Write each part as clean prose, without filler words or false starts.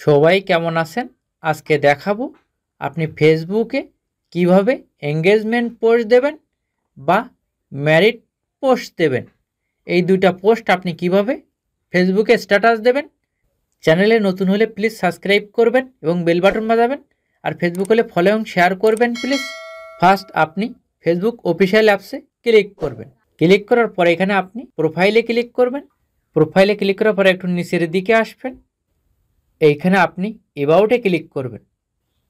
সবাই কেমন আছেন? আজকে দেখাবো আপনি ফেসবুকে কিভাবে এঙ্গেজমেন্ট পোস্ট দেবেন বা ম্যারিড পোস্ট দেবেন। এই দুইটা পোস্ট আপনি কিভাবে ফেসবুকে স্ট্যাটাস দেবেন। চ্যানেলে নতুন হলে প্লিজ সাবস্ক্রাইব করবেন এবং বেল বাটন বাজাবেন, আর ফেসবুক হলে ফলো এবং শেয়ার করবেন প্লিজ। ফার্স্ট আপনি ফেসবুক অফিসিয়াল অ্যাপসে ক্লিক করবেন। ক্লিক করার পরে এখানে আপনি প্রোফাইলে ক্লিক করবেন। প্রোফাইলে ক্লিক করার পরে একটু নিচের দিকে আসবেন। এইখানে আপনি এবাউটে ক্লিক করবেন।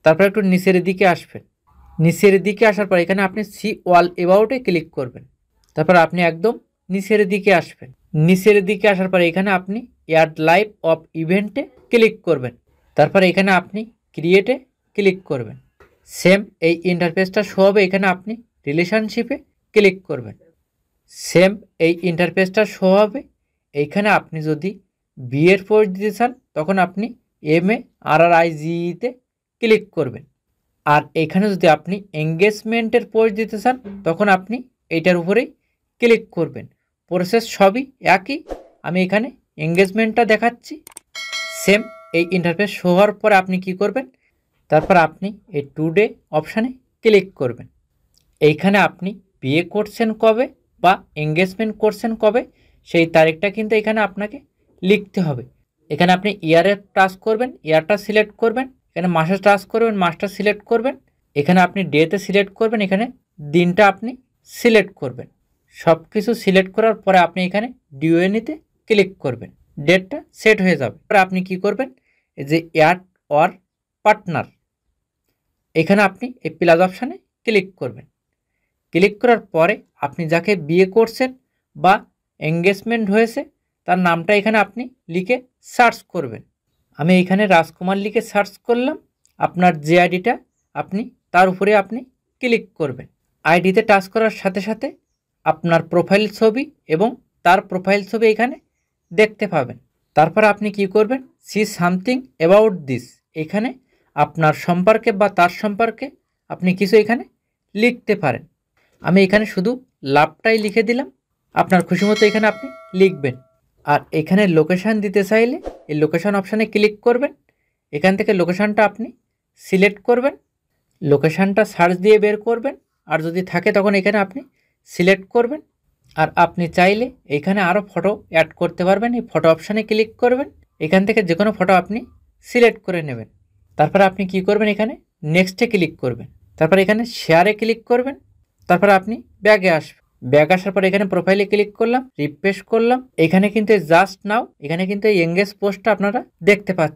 তারপর একটু নিচের দিকে আসবেন। নিচের দিকে আসার পর এখানে আপনি সি ওয়াল এবাউটে ক্লিক করবেন। তারপর আপনি একদম নিচের দিকে আসবেন। নিচের দিকে আসার পর এখানে আপনি অ্যাড লাইভ অফ ইভেন্টে ক্লিক করবেন। তারপর এখানে আপনি ক্রিয়েটে ক্লিক করবেন। সেম এই ইন্টারফেসটা শো হবে। এখানে আপনি রিলেশনশিপে ক্লিক করবেন। সেম এই ইন্টারফেসটা শো হবে। এইখানে আপনি যদি বিয়ের পোস্ট দিতে চান তখন আপনি MARRIGE-তে ক্লিক করবেন। আর এখানে যদি আপনি এঙ্গেজমেন্টের পোস্ট দিতে চান তখন আপনি এইটার উপরেই ক্লিক করবেন। প্রসেস সবই একই। আমি এখানে এঙ্গেজমেন্টটা দেখাচ্ছি। সেম এই ইন্টারফেস শো হওয়ার পরে আপনি কি করবেন, তারপর আপনি এই টুডে অপশানে ক্লিক করবেন। এইখানে আপনি বিয়ে করছেন কবে বা এঙ্গেজমেন্ট করছেন কবে সেই তারিখটা কিন্তু এখানে আপনাকে লিখতে হবে। এখানে আপনি ইয়ারে টাচ করবেন, ইয়ারটা সিলেক্ট করবেন। এখানে মাসে টাচ করবেন, মাসটা সিলেক্ট করবেন। এখানে আপনি ডেতে সিলেক্ট করবেন, এখানে দিনটা আপনি সিলেক্ট করবেন। সব কিছু সিলেক্ট করার পরে আপনি এখানে ডিওএনিতে ক্লিক করবেন। ডেটটা সেট হয়ে যাবে। পরে আপনি কি করবেন, এই যে অ্যাড অর পার্টনার, এখানে আপনি এই প্লাস অপশানে ক্লিক করবেন। ক্লিক করার পরে আপনি যাকে বিয়ে করছেন বা এঙ্গেজমেন্ট হয়েছে তার নামটা এখানে আপনি লিখে সার্চ করবেন। আমি এখানে রাজকুমার লিখে সার্চ করলাম। আপনার যে আইডিটা আপনি তার উপরে আপনি ক্লিক করবেন। আইডিতে টাচ করার সাথে সাথে আপনার প্রোফাইল ছবি এবং তার প্রোফাইল ছবি এখানে দেখতে পাবেন। তারপর আপনি কি করবেন, সি সামথিং অ্যাবাউট দিস, এখানে আপনার সম্পর্কে বা তার সম্পর্কে আপনি কিছু এখানে লিখতে পারেন। আমি এখানে শুধু লাভটাই লিখে দিলাম। আপনার খুশি মতো এখানে আপনি লিখবেন। আর এখানে লোকেশান দিতে চাইলে এই লোকেশান অপশানে ক্লিক করবেন। এখান থেকে লোকেশানটা আপনি সিলেক্ট করবেন। লোকেশানটা সার্চ দিয়ে বের করবেন, আর যদি থাকে তখন এখানে আপনি সিলেক্ট করবেন। আর আপনি চাইলে এখানে আরও ফটো অ্যাড করতে পারবেন। এই ফটো অপশানে ক্লিক করবেন। এখান থেকে যে কোনো ফটো আপনি সিলেক্ট করে নেবেন। তারপর আপনি কি করবেন, এখানে নেক্সটে ক্লিক করবেন। তারপর এখানে শেয়ারে ক্লিক করবেন। তারপর আপনি ব্যাগে আসবেন। ব্যাগ আসার পর এখানে প্রোফাইলে ক্লিক করলাম, রিফ্রেশ করলাম। এখানে কিন্তু জাস্ট নাও এখানে কিন্তু এই এঙ্গেজ পোস্টটা আপনারা দেখতে পাচ্ছেন।